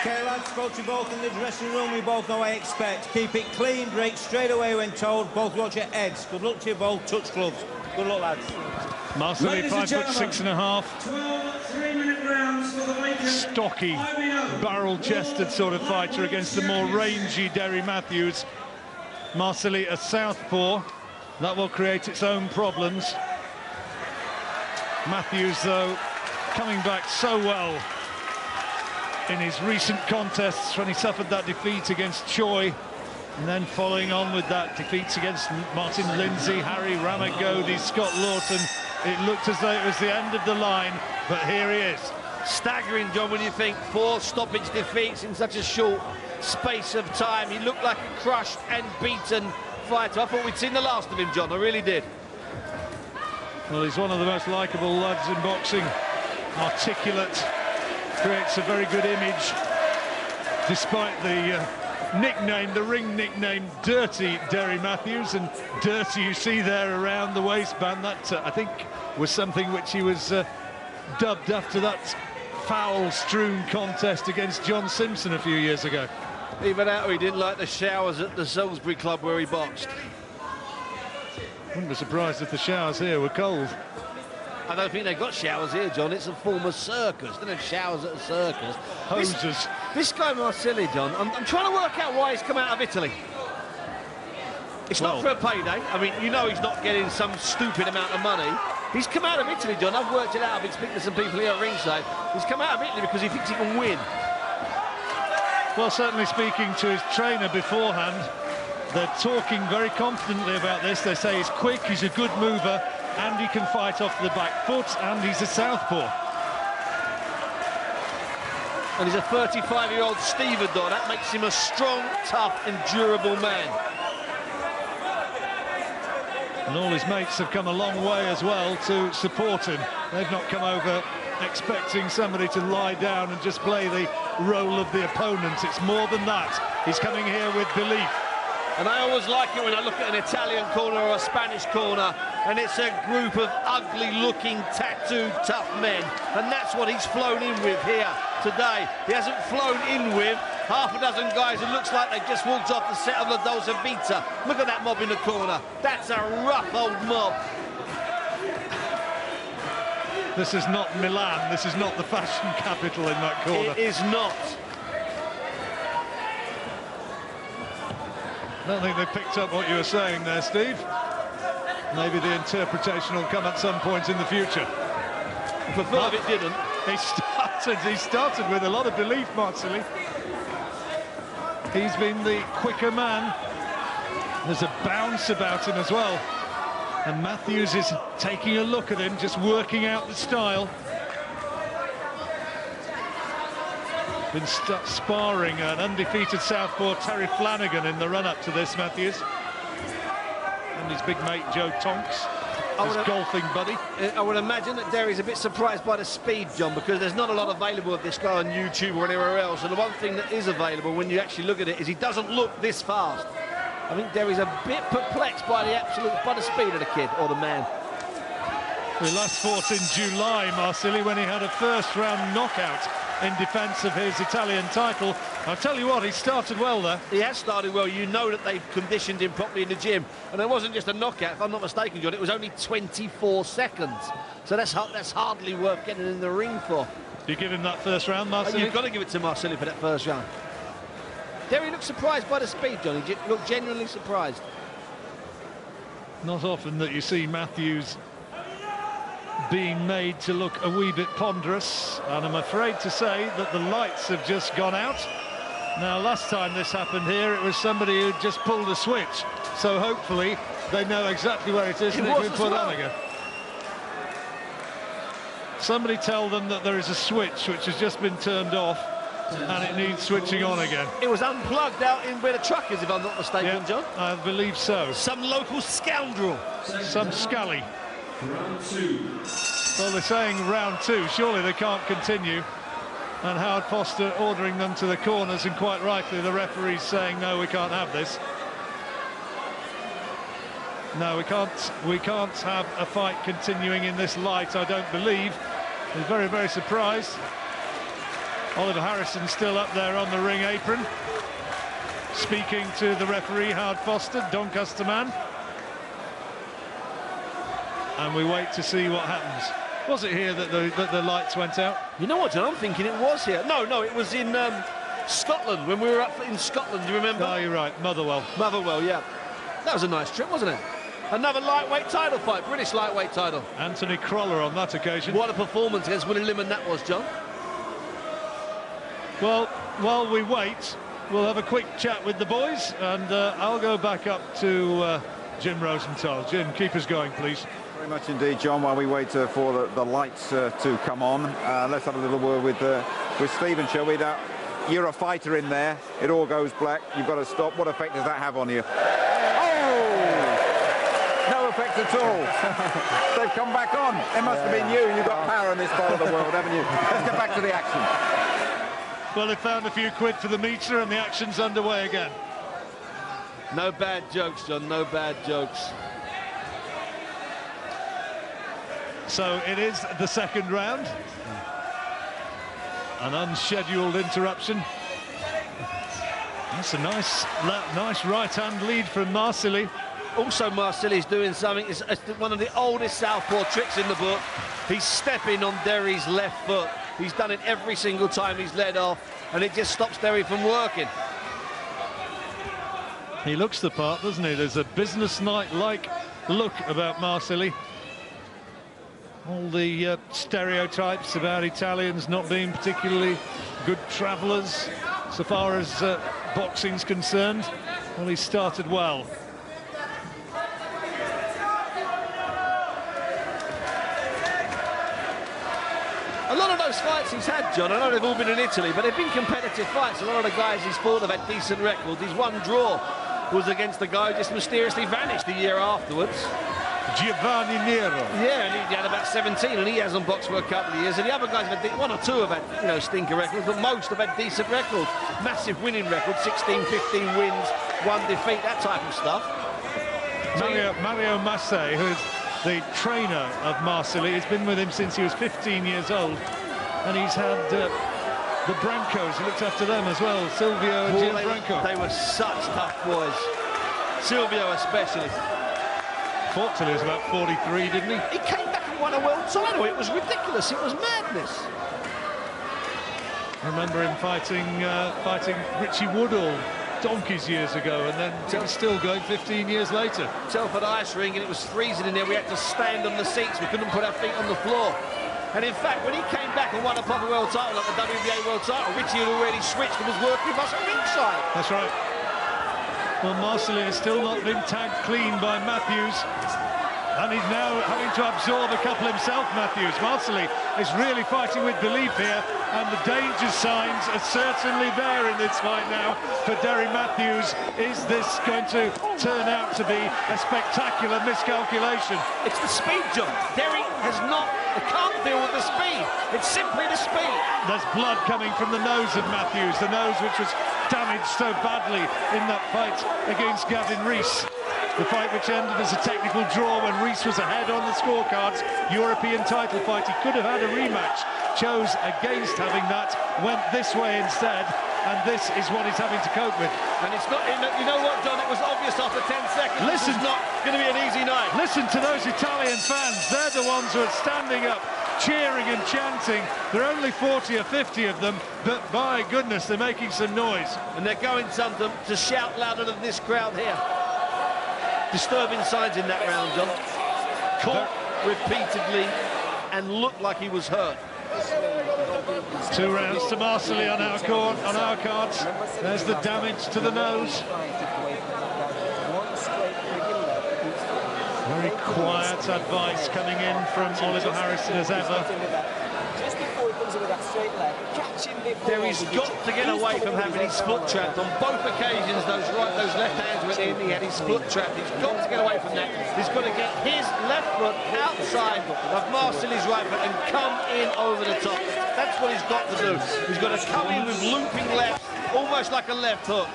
Okay, lads, spoke to you both in the dressing room. We both know what I expect. Keep it clean, break straight away when told. Both watch your heads. Good luck to you both. Touch gloves. Good luck, lads. Marsili, 5'6½". 12 3-minute rounds for the vacant. Stocky, barrel-chested sort of fighter against the more rangy Derry Mathews. Marsili, a southpaw. That will create its own problems. Mathews, though, coming back so well in his recent contests when he suffered that defeat against Choi, and then following on with that defeats against Martin Lindsay, Harry Ramagodi, Scott Lawton. It looked as though it was the end of the line, but here he is. Staggering, John, when you think 4 stoppage defeats in such a short space of time. He looked like a crushed and beaten fighter. I thought we'd seen the last of him, John, I really did. Well, he's one of the most likeable lads in boxing. Articulate, creates a very good image, despite the nickname, the ring nickname, Dirty Derry Mathews. And dirty you see there around the waistband, that I think was something which he was dubbed after that foul-strewn contest against John Simpson a few years ago. Even out, he didn't like the showers at the Salisbury club where he boxed. Wouldn't be surprised if the showers here were cold. I don't think they've got showers here, John. It's a former circus. They don't have showers at a circus. Hoses. This guy Marsili, John, I'm trying to work out why he's come out of Italy. It's not for a payday. I mean, you know he's not getting some stupid amount of money. He's come out of Italy, John. I've worked it out. I've been speaking to some people here at ringside. He's come out of Italy because he thinks he can win. Well, certainly speaking to his trainer beforehand, they're talking very confidently about this. They say he's quick, he's a good mover, and he can fight off the back foot, and he's a southpaw. And he's a 35-year-old stevedore. That makes him a strong, tough, and durable man. And all his mates have come a long way as well to support him. They've not come over expecting somebody to lie down and just play the role of the opponent. It's more than that. He's coming here with belief. And I always like it when I look at an Italian corner or a Spanish corner, and it's a group of ugly-looking, tattooed, tough men. And that's what he's flown in with here today. He hasn't flown in with half a dozen guys who looks like they just walked off the set of La Dolce Vita. Look at that mob in the corner. That's a rough old mob. This is not Milan. This is not the fashion capital in that corner. It is not. I don't think they picked up what you were saying there, Steve. Maybe the interpretation will come at some point in the future. For Philip, it didn't. He started with a lot of belief, Marsili. He's been the quicker man. There's a bounce about him as well. And Mathews is taking a look at him, just working out the style. Been sparring an undefeated southpaw Terry Flanagan in the run-up to this, Mathews. And his big mate Joe Tonks, his golfing buddy. I would imagine that Derry's a bit surprised by the speed, John, because there's not a lot available of this guy on YouTube or anywhere else. And the one thing that is available when you actually look at it is he doesn't look this fast. I think Derry's a bit perplexed by the speed of the kid, or the man. We last fought in July, Marsili, when he had a first-round knockout in defence of his Italian title. I'll tell you what, he started well there. He has started well. You know that they've conditioned him properly in the gym. And it wasn't just a knockout, if I'm not mistaken, John. It was only 24 seconds. So that's hardly worth getting in the ring for. You give him that first round, Marsili? You've got to give it to Marsili for that first round. Derry looked surprised by the speed, John. He looked genuinely surprised. Not often that you see Mathews being made to look a wee bit ponderous, and I'm afraid to say that the lights have just gone out. Now, last time this happened here, it was somebody who just pulled a switch, so hopefully they know exactly where it is and it can be put on again. Somebody tell them that there is a switch which has just been turned off and it needs switching on again. It was unplugged out in where the truck is, if I'm not mistaken, yeah, John. I believe so. Some local scoundrel. Some scally. Round 2. Well, they're saying round 2. Surely they can't continue. And Howard Foster ordering them to the corners, and quite rightly the referee's saying, no, we can't have this. No, we can't have a fight continuing in this light, I don't believe. He's very, very surprised. Oliver Harrison still up there on the ring apron, speaking to the referee, Howard Foster, Doncaster man. And we wait to see what happens. Was it here that the lights went out? You know what, John? I'm thinking it was here. No, it was in Scotland, when we were up in Scotland, do you remember? Oh, you're right, Motherwell. Motherwell, yeah. That was a nice trip, wasn't it? Another lightweight title fight, British lightweight title. Anthony Croller on that occasion. What a performance against Willie Limon that was, John. Well, while we wait, we'll have a quick chat with the boys, and I'll go back up to Jim Rosenthal. Jim, keep us going, please. Very much indeed, John. While we wait for the lights to come on, let's have a little word with Stephen, shall we? You're a fighter in there. It all goes black. You've got to stop. What effect does that have on you? Oh! No effect at all. They've come back on. It must have been you. You've got power in this part of the world, haven't you? Let's get back to the action. Well, they found a few quid for the meter, and the action's underway again. No bad jokes, John. No bad jokes. So it is the second round. An unscheduled interruption. That's a nice right-hand lead from Marsili. Also, Marsili's doing something. It's one of the oldest southpaw tricks in the book. He's stepping on Derry's left foot. He's done it every single time he's led off, and it just stops Derry from working. He looks the part, doesn't he? There's a business-like look about Marsili. All the stereotypes about Italians not being particularly good travellers so far as boxing's concerned. Well, he started well. A lot of those fights he's had, John, I know they've all been in Italy, but they've been competitive fights. A lot of the guys he's fought have had decent records. His one draw was against the guy who just mysteriously vanished the year afterwards. Giovanni Nero. Yeah, and he had about 17, and he hasn't boxed for a couple of years. And the other guys have had, one or two have had, you know, stinker records, but most have had decent records. Massive winning records, 16, 15 wins, 1 defeat, that type of stuff. Mario Massé, who's the trainer of Marsili, has been with him since he was 15 years old, and he's had the Brancos. He looked after them as well, Silvio and Gianfranco. They were such tough boys. Silvio especially. Fought till he was about 43, didn't he? He came back and won a world title. It was ridiculous. It was madness. I remember him fighting Richie Woodall donkeys years ago, and then he was still going 15 years later. Telford ice ring, and it was freezing in there. We had to stand on the seats. We couldn't put our feet on the floor. And in fact, when he came back and won a proper world title, like the WBA world title, Richie had already switched and was working with us at ringside. That's right. Well, Marsili has still not been tagged clean by Mathews, and he's now having to absorb a couple himself, Mathews. Marsili is really fighting with belief here, and the danger signs are certainly there in this fight now for Derry Mathews. Is this going to turn out to be a spectacular miscalculation? It's the speed, John. Derry can't deal with the speed. It's simply the speed. There's blood coming from the nose of Mathews, the nose which was damaged so badly in that fight against Gavin Rees. The fight which ended as a technical draw when Rees was ahead on the scorecards. European title fight. He could have had a rematch. Chose against having that. Went this way instead. And this is what he's having to cope with. And it's not, you know what, John? It was obvious after 10 seconds. Listen, it's not going to be an easy night. Listen to those Italian fans. They're the ones who are standing up, cheering and chanting. There are only 40 or 50 of them, but by goodness, they're making some noise. And they're going to shout louder than this crowd here. Disturbing signs in that round, John. Caught repeatedly and looked like he was hurt. 2 rounds to Marsili on our cards. There's the damage to the nose. Very quiet advice coming in from Oliver Harrison as ever. Derry's got to get away from having his foot trapped. On both occasions, those left hands went in, he had his foot trapped. He's got to get away from that. He's got to get his left foot outside of Marsili's right foot and come in over the top. That's what he's got to do. He's got to come in with looping left, almost like a left hook.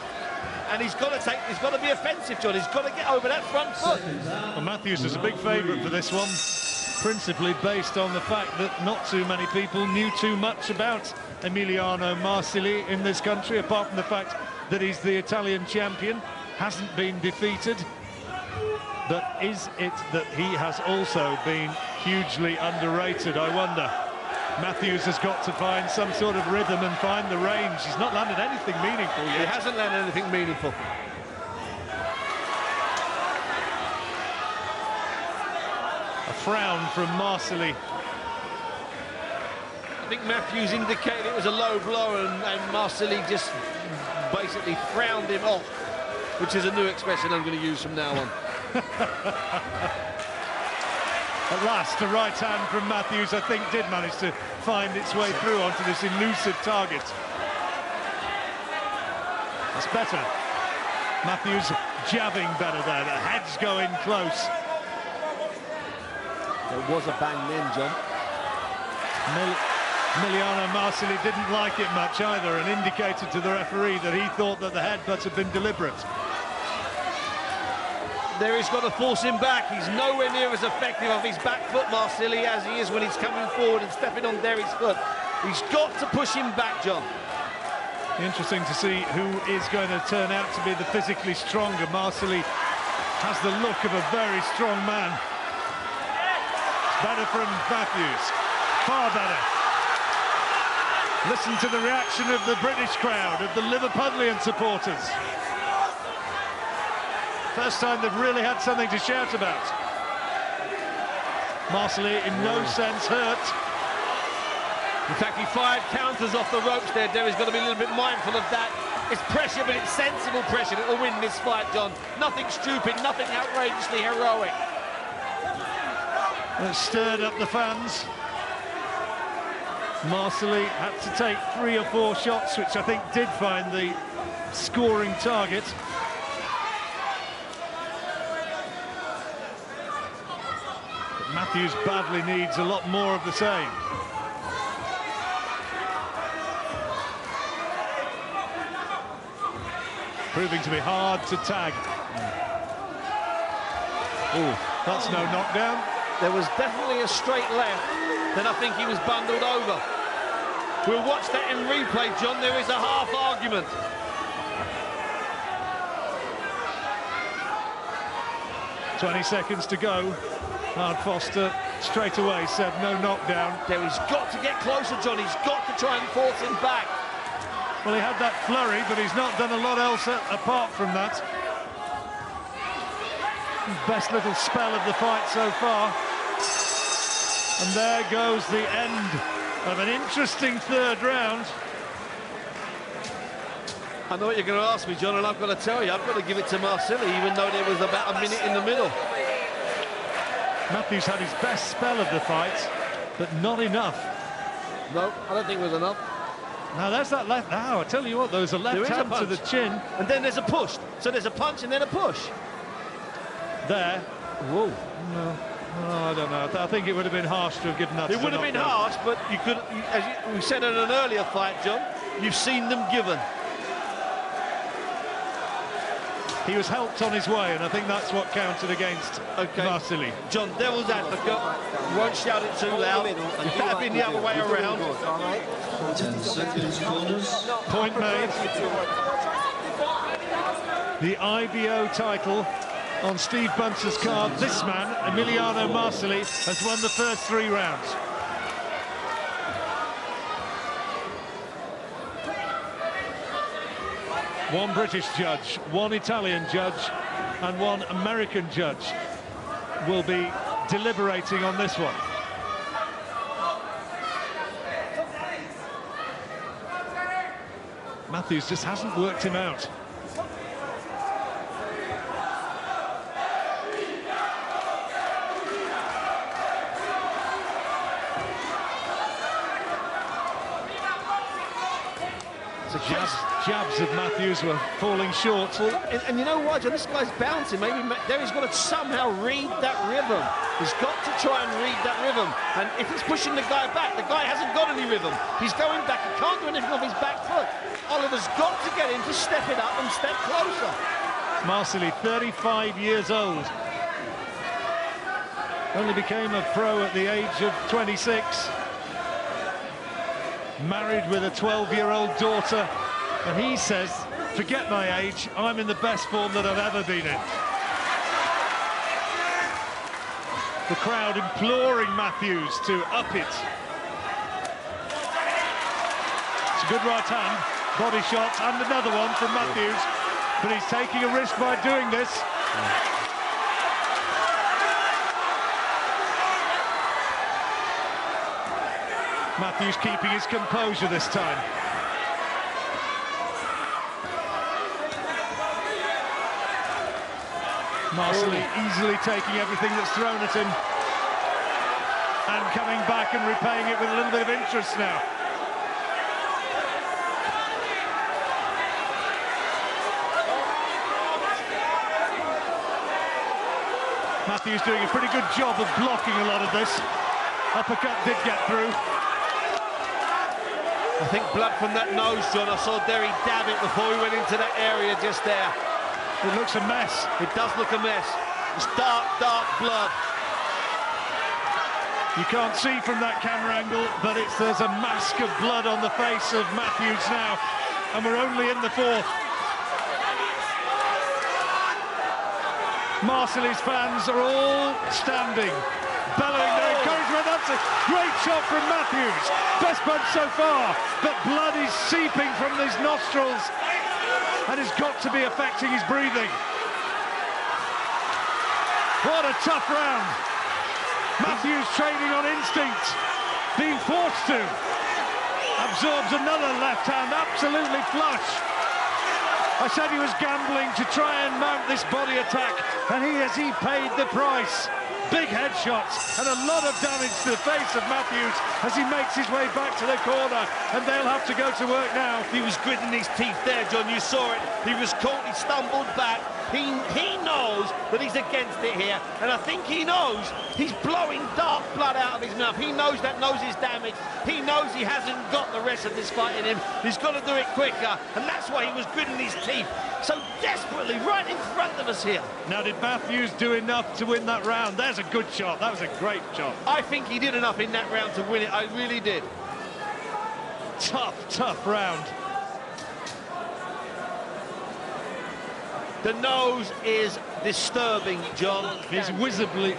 And he's got to be offensive, John. He's got to get over that front foot. Well, Mathews is a big favourite for this one, principally based on the fact that not too many people knew too much about Emiliano Marsili in this country, apart from the fact that he's the Italian champion, hasn't been defeated. But is it that he has also been hugely underrated, I wonder? Mathews has got to find some sort of rhythm and find the range. He's not landed anything meaningful yet. He hasn't landed anything meaningful. A frown from Marsili. I think Mathews indicated it was a low blow, and Marsili just basically frowned him off, which is a new expression I'm going to use from now on. At last, a right hand from Mathews, I think, did manage to find its way through onto this elusive target. That's better. Mathews jabbing better there. The head's going close. There was a bang then, John. Emiliano Marsili didn't like it much either and indicated to the referee that he thought that the headbutts had been deliberate. There he's got to force him back. He's nowhere near as effective off his back foot, Marsili, as he is when he's coming forward and stepping on Derry's foot. He's got to push him back, John. Interesting to see who is going to turn out to be the physically stronger. Marsili has the look of a very strong man. It's better from Mathews, far better. Listen to the reaction of the British crowd, of the Liverpudlian supporters. First time they've really had something to shout about. Marsili in no sense hurt. In fact, he fired counters off the ropes there. Derry's got to be a little bit mindful of that. It's pressure, but it's sensible pressure that will win this fight, John. Nothing stupid, nothing outrageously heroic. That stirred up the fans. Marsili had to take 3 or 4 shots, which I think did find the scoring target. But Mathews badly needs a lot more of the same. Proving to be hard to tag. Oh, that's no knockdown. There was definitely a straight left, then I think he was bundled over. We'll watch that in replay, John. There is a half argument. "20 seconds to go." Hard Foster straight away said no knockdown. Derry's got to get closer, John. He's got to try and force him back. Well, he had that flurry, but he's not done a lot else apart from that. Best little spell of the fight so far. And there goes the end of an interesting third round. I know what you're going to ask me, John, and I've got to tell you, I've got to give it to Marsili, even though there was about a minute in the middle. Mathews had his best spell of the fight, but not enough. No, I don't think it was enough. Now there's that left. Now I tell you what, there was a left hand to the chin. And then there's a push. So there's a punch and then a push. There. Whoa. No, I don't know. I think it would have been harsh to have given that. It would have been harsh, but you could, as we said in an earlier fight, John, you've seen them given. He was helped on his way, and I think that's what counted against Marsili. John, devil's advocate, you won't shout it too loud. You've got to be the other way around. 10 seconds, corners. Point made. The IBO title on Steve Bunce's card. This man, Emiliano Marsili, has won the first 3 rounds. One British judge, one Italian judge, and one American judge will be deliberating on this one. Mathews just hasn't worked him out. Jabs of Mathews were falling short. Well, and you know what, John, this guy's bouncing. Maybe Derry's got to somehow read that rhythm. He's got to try and read that rhythm. And if he's pushing the guy back, the guy hasn't got any rhythm. He's going back. He can't do anything off his back foot. Oliver's got to get him to step it up and step closer. Marsili, 35 years old. Only became a pro at the age of 26. married with a 12-year-old daughter, and he says, forget my age, I'm in the best form that I've ever been in. The crowd imploring Mathews to up it. It's a good right hand, body shot, and another one from Mathews, but he's taking a risk by doing this. Mathews keeping his composure this time. Marsili easily taking everything that's thrown at him and coming back and repaying it with a little bit of interest now. Mathews doing a pretty good job of blocking a lot of this. Uppercut did get through. I think blood from that nose, John. I saw Derry dab it before he went into that area just there. It looks a mess. It does look a mess. It's dark, dark blood. You can't see from that camera angle, but there's a mask of blood on the face of Mathews now, and we're only in the fourth. Marsili's fans are all standing, bellowing their encouragement. That's a great shot from Mathews. Best punch so far, but blood is seeping from his nostrils and has got to be affecting his breathing. What a tough round. Mathews training on instinct, being forced to. Absorbs another left hand, absolutely flush. I said he was gambling to try and mount this body attack, and he paid the price. Big headshots and a lot of damage to the face of Mathews as he makes his way back to the corner, and they'll have to go to work now. He was gritting his teeth there, John. You saw it. He was caught, he stumbled back. He knows that he's against it here, and I think he knows he's blowing dark blood out of his mouth. He knows that nose is damaged. He knows he hasn't got the rest of this fight in him. He's got to do it quicker, and that's why he was gritting his teeth so desperately right in front of us here. Now, did Mathews do enough to win that round? There's a good shot. That was a great shot. I think he did enough in that round to win it. I really did. Tough round. The nose is disturbing, John. He's visibly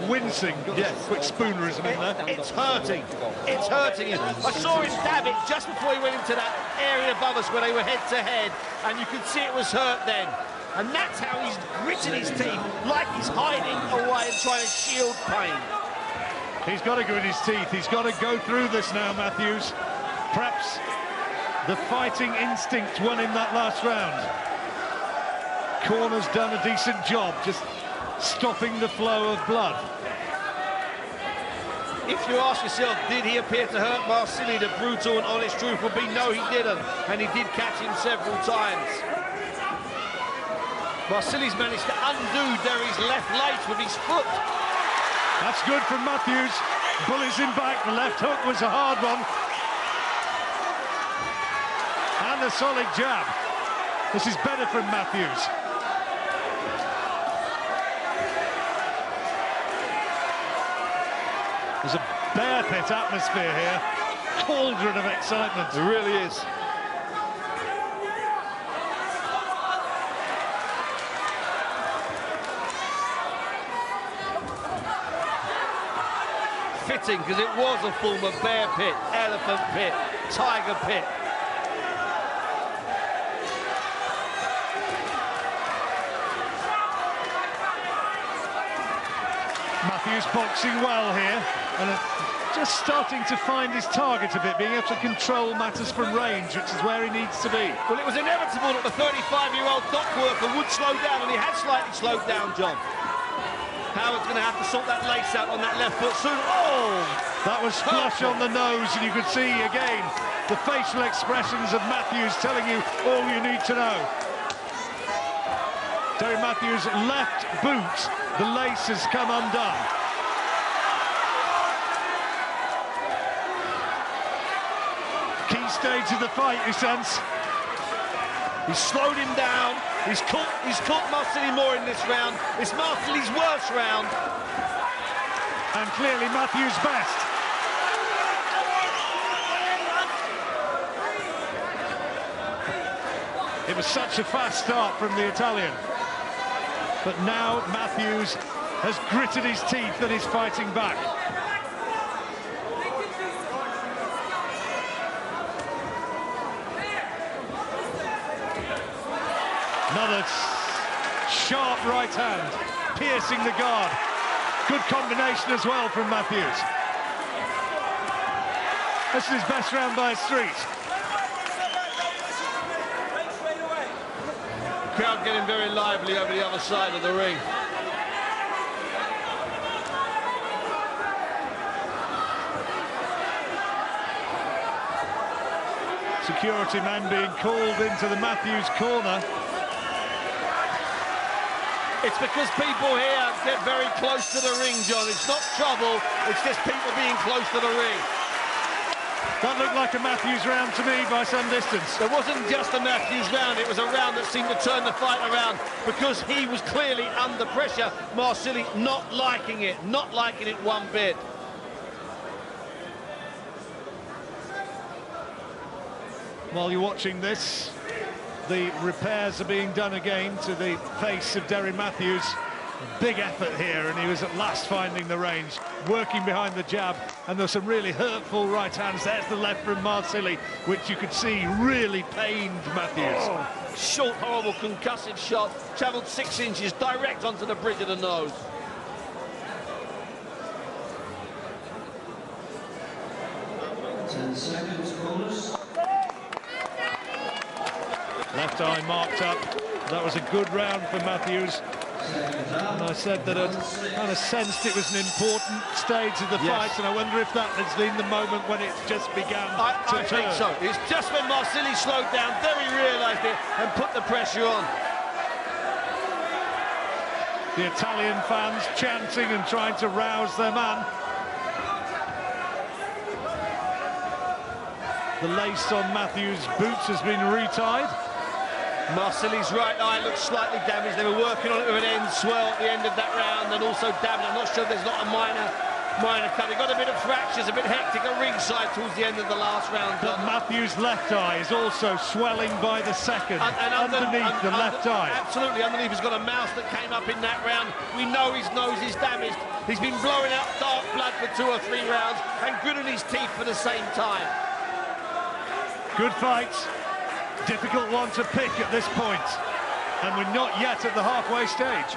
wincing. Yes, quick spoonerism in there. It's hurting. It's hurting him. I saw him dab it just before he went into that area above us where they were head to head, and you could see it was hurt then. And that's how he's gritting his teeth, like he's hiding away and trying to shield pain. He's got to grit his teeth. He's got to go through this now, Mathews. Perhaps the fighting instinct won him that last round. Corner's done a decent job, just stopping the flow of blood. If you ask yourself, did he appear to hurt Marsili, the brutal and honest truth would be no, he didn't. And he did catch him several times. Marsili's managed to undo Derry's left lace with his foot. That's good from Mathews. Bullies him back. The left hook was a hard one. And a solid jab. This is better from Mathews. There's a bear pit atmosphere here. Cauldron of excitement. It really is. Fitting, because it was a form of bear pit, elephant pit, tiger pit. Mathews boxing well here, and just starting to find his target a bit, being able to control matters from range, which is where he needs to be. Well, it was inevitable that the 35-year-old dock worker would slow down, and he had slightly slowed down, John. Howard's going to have to sort that lace out on that left foot soon. Oh! That was flush on the nose, and you could see again the facial expressions of Mathews telling you all you need to know. Derry Mathews' left boot, the lace has come undone. Key stage of the fight, you sense. He's slowed him down. He's caught Marsili more in this round. It's Marsili's worst round. And clearly Mathews' best. It was such a fast start from the Italian. But now Mathews has gritted his teeth and is fighting back. Another sharp right hand, piercing the guard. Good combination as well from Mathews. This is his best round by a street. The crowd getting very lively over the other side of the ring. Security man being called into the Mathews corner. It's because people here get very close to the ring, John. It's not trouble, it's just people being close to the ring. That looked like a Mathews round to me by some distance. It wasn't just a Mathews round, it was a round that seemed to turn the fight around because he was clearly under pressure. Marsili not liking it one bit. While you're watching this, the repairs are being done again to the face of Derry Mathews. Big effort here, and he was at last finding the range, working behind the jab, and there's some really hurtful right hands. There's the left from Marsili, which you could see really pained Mathews. Oh, short, horrible, concussive shot, travelled 6 inches direct onto the bridge of the nose. Left eye marked up. That was a good round for Mathews. And I said that I kind of sensed it was an important stage of the fight, and I wonder if that has been the moment when it just began to I turn. think so. It's just when Marsili slowed down, Derry realised it and put the pressure on. The Italian fans chanting and trying to rouse their man. The lace on Mathews' boots has been retied. Marsili's right eye looks slightly damaged. They were working on it with an end swell at the end of that round and also damaged. I'm not sure there's not a minor cut. They got a bit of fractures, a bit hectic at ringside towards the end of the last round. But Mathews' left eye is also swelling by the second, and underneath the left eye. Absolutely, underneath he's got a mouse that came up in that round. We know his nose is damaged. He's been blowing out dark blood for 2 or 3 rounds and gritting his teeth for the same time. Good fight. Difficult one to pick at this point, and we're not yet at the halfway stage.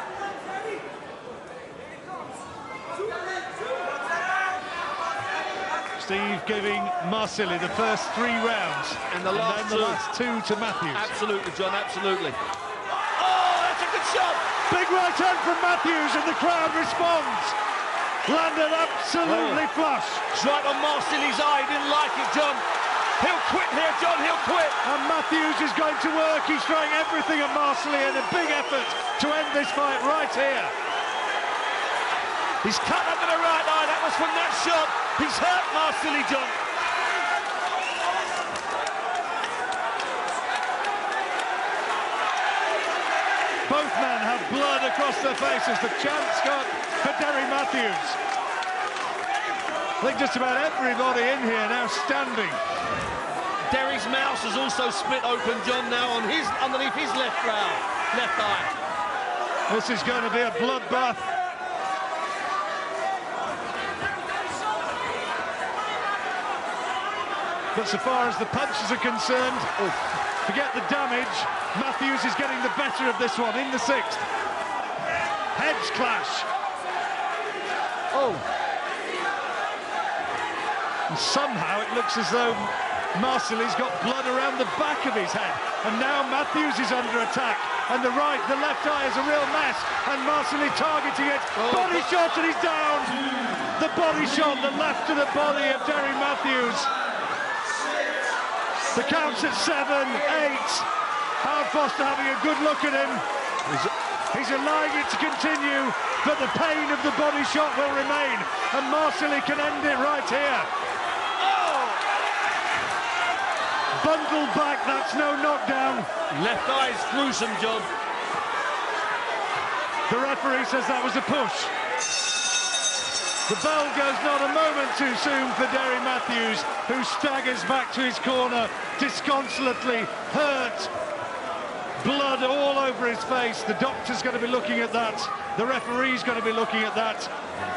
Steve giving Marsili the first 3 rounds, and then the last 2 to Mathews. Absolutely, John, absolutely. Oh, that's a good shot! Big right hand from Mathews, and the crowd responds. Landed absolutely flush. It's right on Marsili's eye, didn't like it, John. He'll quit here, John, he'll quit. And Mathews is going to work. He's throwing everything at Marsili in a big effort to end this fight right here. He's cut under the right eye. That was from that shot. He's hurt Marsili, John. Both men have blood across their faces. The chance got for Derry Mathews. I think just about everybody in here now standing. Derry's mouse has also split open, John, now on his underneath his left eye. This is going to be a bloodbath. But so far as the punches are concerned, forget the damage. Mathews is getting the better of this one in the 6th. Heads clash. And somehow it looks as though Marsili's got blood around the back of his head, and now Mathews is under attack, and the left eye is a real mess, and Marsili targeting it. Body shot, and he's down. The body shot, the left to the body of Derry Mathews. The count's at 7, 8. Howard Foster having a good look at him. He's allowing it to continue, but the pain of the body shot will remain, and Marsili can end it right here. Bundled back, that's no knockdown. Left eye's gruesome, John. The referee says that was a push. The bell goes not a moment too soon for Derry Mathews, who staggers back to his corner, disconsolately hurt blood all over his face. The doctor's going to be looking at that. The referee's going to be looking at that.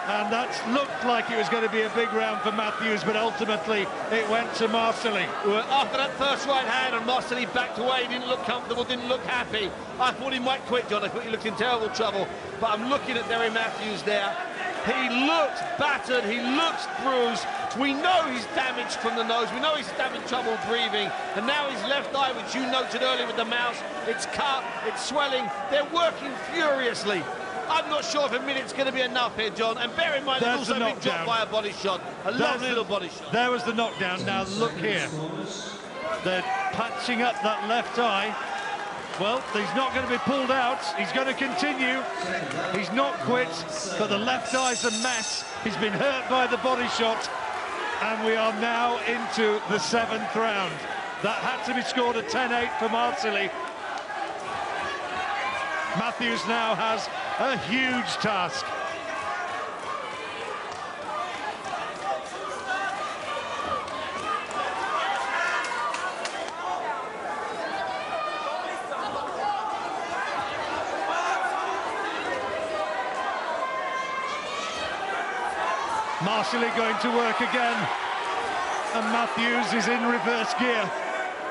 And that looked like it was going to be a big round for Mathews, but ultimately it went to Marsili. Well, after that first right hand, and Marsili backed away, didn't look comfortable, didn't look happy. I thought he might quit, John. I thought he looked in terrible trouble. But I'm looking at Derry Mathews there. He looks battered, he looks bruised. We know he's damaged from the nose, we know he's having trouble breathing, and now his left eye, which you noted earlier with the mouse, it's cut, it's swelling. They're working furiously. I'm not sure if a minute's going to be enough here, John, and bear in mind he's also been dropped by a body shot, a lovely little body shot. There was the knockdown. Now look here, they're patching up that left eye. Well, he's not going to be pulled out. He's going to continue. He's not quit, but the left eye's a mess. He's been hurt by the body shot, and we are now into the 7th round. That had to be scored at 10-8 for Marsili. Mathews now has a huge task. Marsili going to work again, and Mathews is in reverse gear.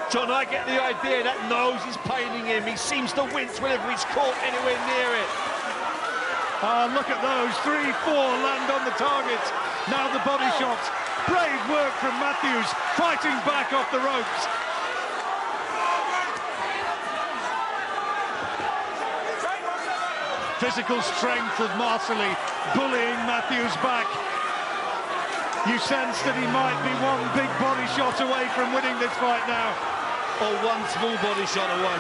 John, I get the idea that nose is paining him. He seems to wince whenever he's caught anywhere near it. Look at those, 3, 4 land on the target. Now the body shots. Brave work from Mathews, fighting back off the ropes. Physical strength of Marsili bullying Mathews back. You sense that he might be one big body shot away from winning this fight now. Or one small body shot away.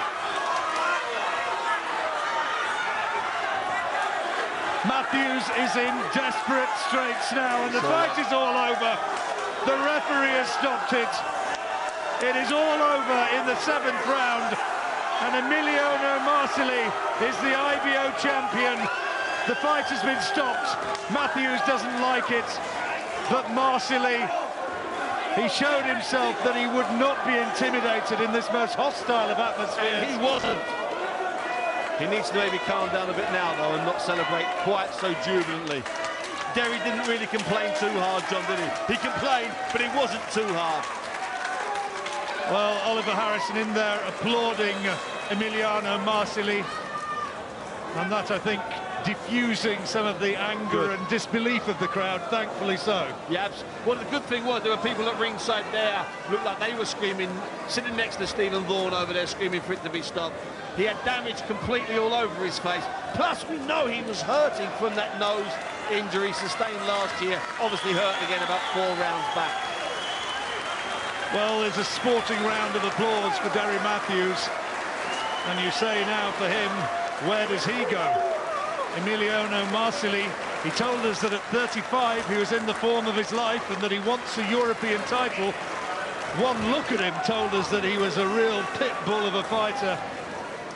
Mathews is in desperate straits now, and the fight is all over. The referee has stopped it. It is all over in the 7th round, and Emiliano Marsili is the IBO champion. The fight has been stopped. Mathews doesn't like it. But Marsili, he showed himself that he would not be intimidated in this most hostile of atmospheres. He wasn't. He needs to maybe calm down a bit now, though, and not celebrate quite so jubilantly. Derry didn't really complain too hard, John, did he? He complained, but it wasn't too hard. Well, Oliver Harrison in there applauding Emiliano Marsili, and that, I think, diffusing some of the anger and disbelief of the crowd, thankfully so. Yeah, well, the good thing was there were people at ringside there, looked like they were screaming, sitting next to Stephen Vaughan over there, screaming for it to be stopped. He had damage completely all over his face. Plus, we know he was hurting from that nose injury sustained last year. Obviously hurt again about 4 rounds back. Well, there's a sporting round of applause for Derry Mathews. And you say now for him, where does he go? Emiliano Marsili, he told us that at 35 he was in the form of his life and that he wants a European title. One look at him told us that he was a real pit bull of a fighter.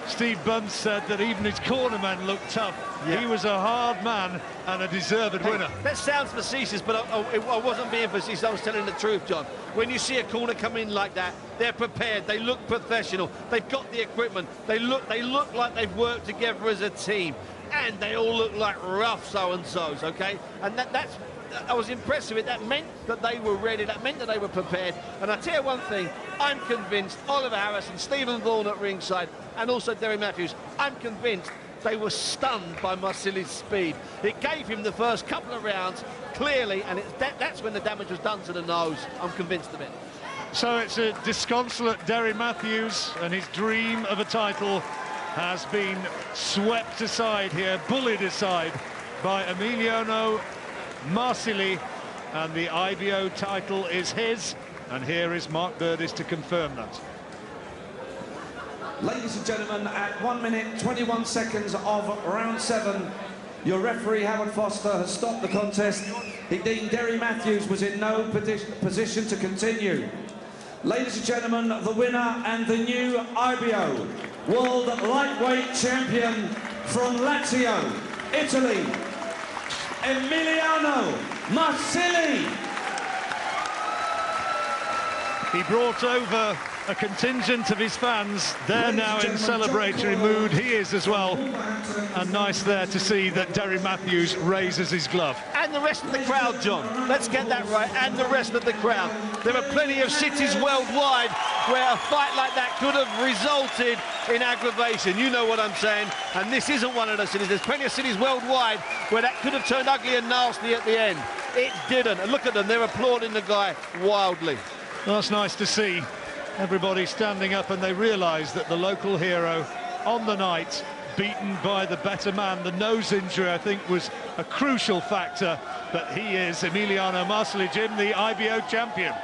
Steve Bunce said that even his cornerman looked tough. Yeah. He was a hard man and a deserved winner. That sounds facetious, but I wasn't being facetious, I was telling the truth, John. When you see a corner come in like that, they're prepared, they look professional, they've got the equipment, they look like they've worked together as a team. And they all look like rough so-and-sos, okay? And that's I was impressed with it. That meant that they were ready, that meant that they were prepared. And I tell you one thing, I'm convinced Oliver Harrison, Stephen Vaughan at ringside, and also Derry Mathews, I'm convinced they were stunned by Marsili's speed. It gave him the first couple of rounds, clearly, and that's when the damage was done to the nose. I'm convinced of it. So it's a disconsolate Derry Mathews, and his dream of a title has been swept aside here, bullied aside by Emiliano Marsili, and the IBO title is his, and here is Mark Burdis to confirm that. Ladies and gentlemen, at 1 minute 21 seconds of round 7, your referee Howard Foster has stopped the contest. He deemed Derry Mathews was in no position to continue. Ladies and gentlemen, the winner and the new IBO World Lightweight Champion from Lazio, Italy, Emiliano Marsili. He brought over a contingent of his fans. They're now in celebratory mood. He is as well. And nice there to see that Derry Mathews raises his glove. And the rest of the crowd, John. Let's get that right. And the rest of the crowd. There are plenty of cities worldwide where a fight like that could have resulted in aggravation. You know what I'm saying. And this isn't one of those cities. There's plenty of cities worldwide where that could have turned ugly and nasty at the end. It didn't. And look at them. They're applauding the guy wildly. Well, that's nice to see. Everybody standing up, and they realise that the local hero on the night, beaten by the better man. The nose injury, I think, was a crucial factor, but he is Emiliano Marsili, Jim, the IBO champion.